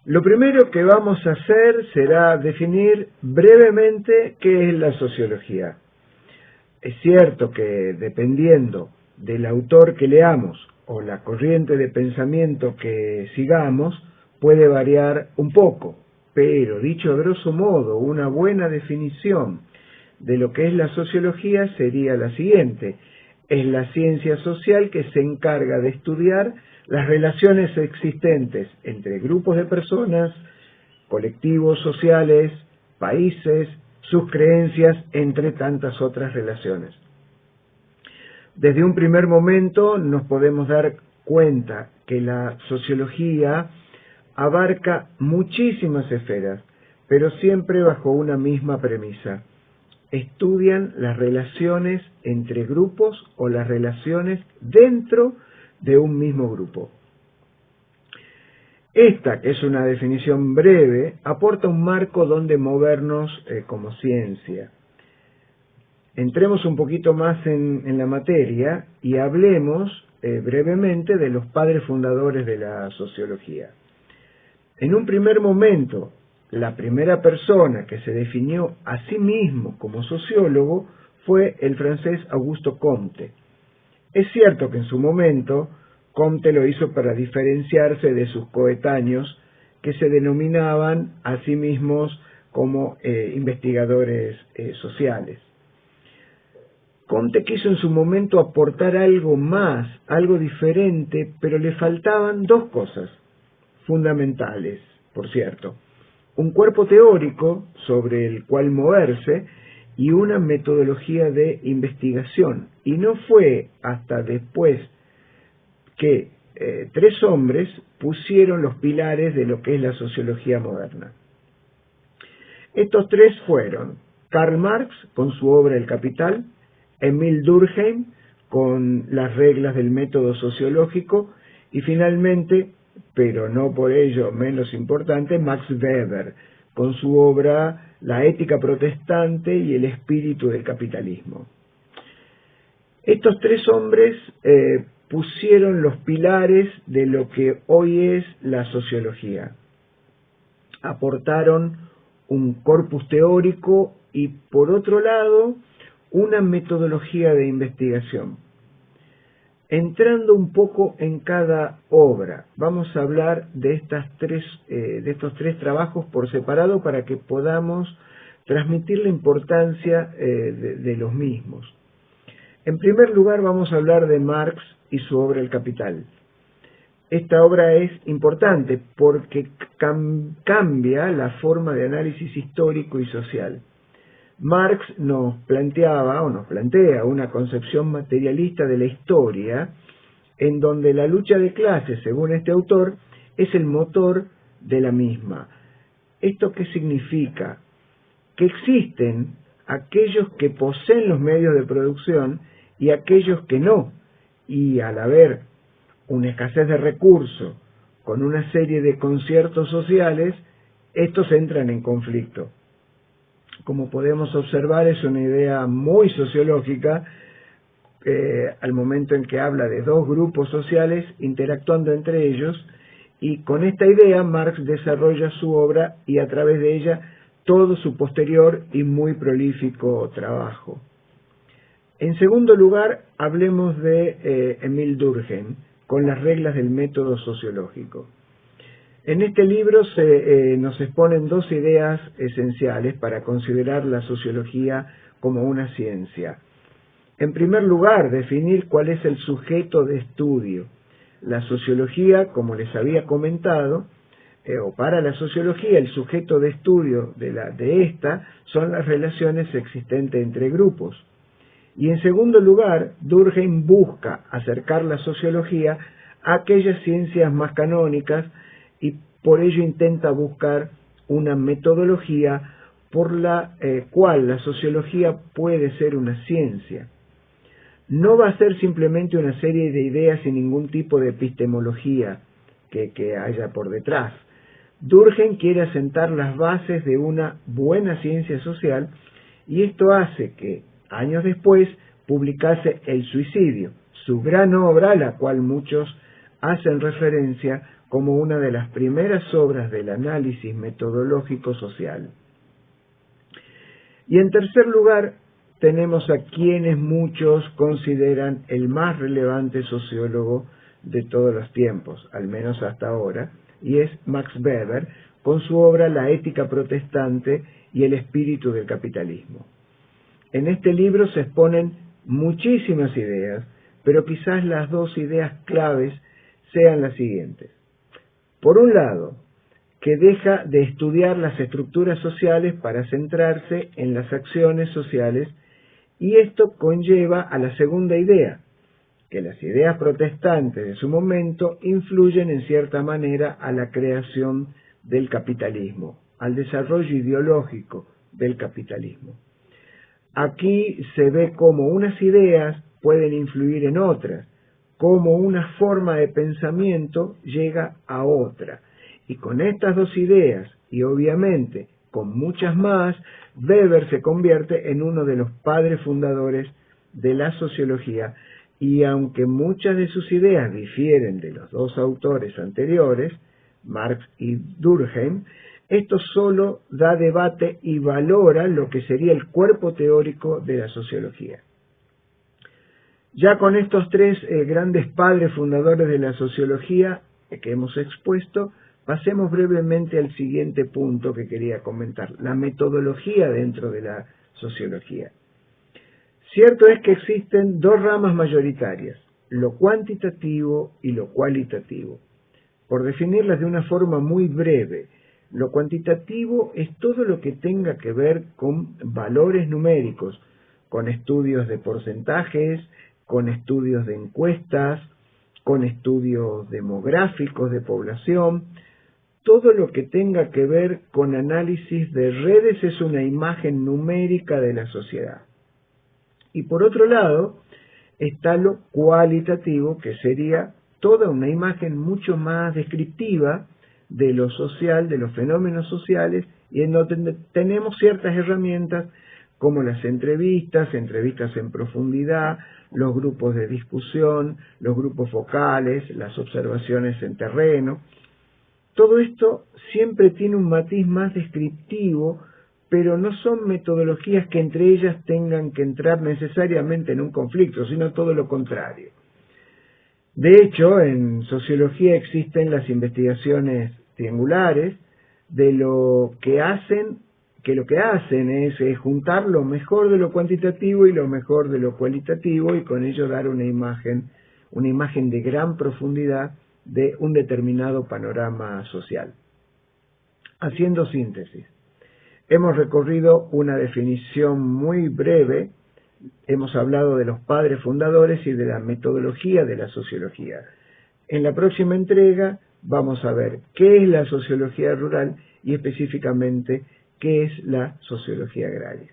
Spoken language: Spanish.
Lo primero que vamos a hacer será definir brevemente qué es la sociología. Es cierto que dependiendo del autor que leamos o la corriente de pensamiento que sigamos, puede variar un poco, pero dicho a grosso modo, una buena definición de lo que es la sociología sería la siguiente: es la ciencia social que se encarga de estudiar las relaciones existentes entre grupos de personas, colectivos sociales, países, sus creencias, entre tantas otras relaciones. Desde un primer momento nos podemos dar cuenta que la sociología abarca muchísimas esferas, pero siempre bajo una misma premisa. Estudian las relaciones entre grupos o las relaciones dentro de un mismo grupo. Esta, que es una definición breve, aporta un marco donde movernos como ciencia. Entremos un poquito más en la materia y hablemos brevemente de los padres fundadores de la sociología. En un primer momento, la primera persona que se definió a sí mismo como sociólogo fue el francés Auguste Comte. Es cierto que en su momento Comte lo hizo para diferenciarse de sus coetáneos, que se denominaban a sí mismos como investigadores sociales. Comte quiso en su momento aportar algo más, algo diferente, pero le faltaban dos cosas fundamentales, por cierto: un cuerpo teórico sobre el cual moverse y una metodología de investigación. Y no fue hasta después que tres hombres pusieron los pilares de lo que es la sociología moderna. Estos tres fueron Karl Marx con su obra El Capital, Émile Durkheim con las reglas del método sociológico y finalmente, pero no por ello menos importante, Max Weber con su obra La ética protestante y el espíritu del capitalismo. Estos tres hombres pusieron los pilares de lo que hoy es la sociología. Aportaron un corpus teórico y, por otro lado, una metodología de investigación. Entrando un poco en cada obra, vamos a hablar de estos tres trabajos por separado para que podamos transmitir la importancia de los mismos. En primer lugar, vamos a hablar de Marx y su obra El Capital. Esta obra es importante porque cambia la forma de análisis histórico y social. Marx nos plantea una concepción materialista de la historia, en donde la lucha de clases, según este autor, es el motor de la misma. ¿Esto qué significa? Que existen aquellos que poseen los medios de producción y aquellos que no, y al haber una escasez de recursos con una serie de conciertos sociales, estos entran en conflicto. Como podemos observar, es una idea muy sociológica al momento en que habla de dos grupos sociales interactuando entre ellos, y con esta idea Marx desarrolla su obra y a través de ella todo su posterior y muy prolífico trabajo. En segundo lugar, hablemos de Émile Durkheim, con las reglas del método sociológico. En este libro nos exponen dos ideas esenciales para considerar la sociología como una ciencia. En primer lugar, definir cuál es el sujeto de estudio. La sociología, como les había comentado, o para la sociología, el sujeto de estudio de esta son las relaciones existentes entre grupos. Y en segundo lugar, Durkheim busca acercar la sociología a aquellas ciencias más canónicas y por ello intenta buscar una metodología por la cual la sociología puede ser una ciencia. No va a ser simplemente una serie de ideas sin ningún tipo de epistemología que haya por detrás. Durkheim quiere asentar las bases de una buena ciencia social y esto hace que años después publicase El suicidio, su gran obra, a la cual muchos hacen referencia como una de las primeras obras del análisis metodológico social. Y en tercer lugar, tenemos a quienes muchos consideran el más relevante sociólogo de todos los tiempos, al menos hasta ahora, y es Max Weber, con su obra La ética protestante y el espíritu del capitalismo. En este libro se exponen muchísimas ideas, pero quizás las dos ideas claves sean las siguientes. Por un lado, que deja de estudiar las estructuras sociales para centrarse en las acciones sociales, y esto conlleva a la segunda idea, que las ideas protestantes de su momento influyen en cierta manera a la creación del capitalismo, al desarrollo ideológico del capitalismo. Aquí se ve cómo unas ideas pueden influir en otras, cómo una forma de pensamiento llega a otra. Y con estas dos ideas, y obviamente con muchas más, Weber se convierte en uno de los padres fundadores de la sociología, y aunque muchas de sus ideas difieren de los dos autores anteriores, Marx y Durkheim, esto solo da debate y valora lo que sería el cuerpo teórico de la sociología. Ya con estos tres grandes padres fundadores de la sociología que hemos expuesto, pasemos brevemente al siguiente punto que quería comentar, la metodología dentro de la sociología. Cierto es que existen dos ramas mayoritarias, lo cuantitativo y lo cualitativo. Por definirlas de una forma muy breve, lo cuantitativo es todo lo que tenga que ver con valores numéricos, con estudios de porcentajes, con estudios de encuestas, con estudios demográficos de población. Todo lo que tenga que ver con análisis de redes es una imagen numérica de la sociedad. Y por otro lado, está lo cualitativo, que sería toda una imagen mucho más descriptiva de lo social, de los fenómenos sociales, y en donde tenemos ciertas herramientas como las entrevistas en profundidad, los grupos de discusión, los grupos focales, las observaciones en terreno. Todo esto siempre tiene un matiz más descriptivo, pero no son metodologías que entre ellas tengan que entrar necesariamente en un conflicto, sino todo lo contrario. De hecho, en sociología existen las investigaciones triangulares de lo que hacen es juntar lo mejor de lo cuantitativo y lo mejor de lo cualitativo, y con ello dar una imagen de gran profundidad de un determinado panorama social. Haciendo síntesis, hemos recorrido una definición muy breve, hemos hablado de los padres fundadores y de la metodología de la sociología. En la próxima entrega vamos a ver qué es la sociología rural y específicamente qué es la sociología agraria.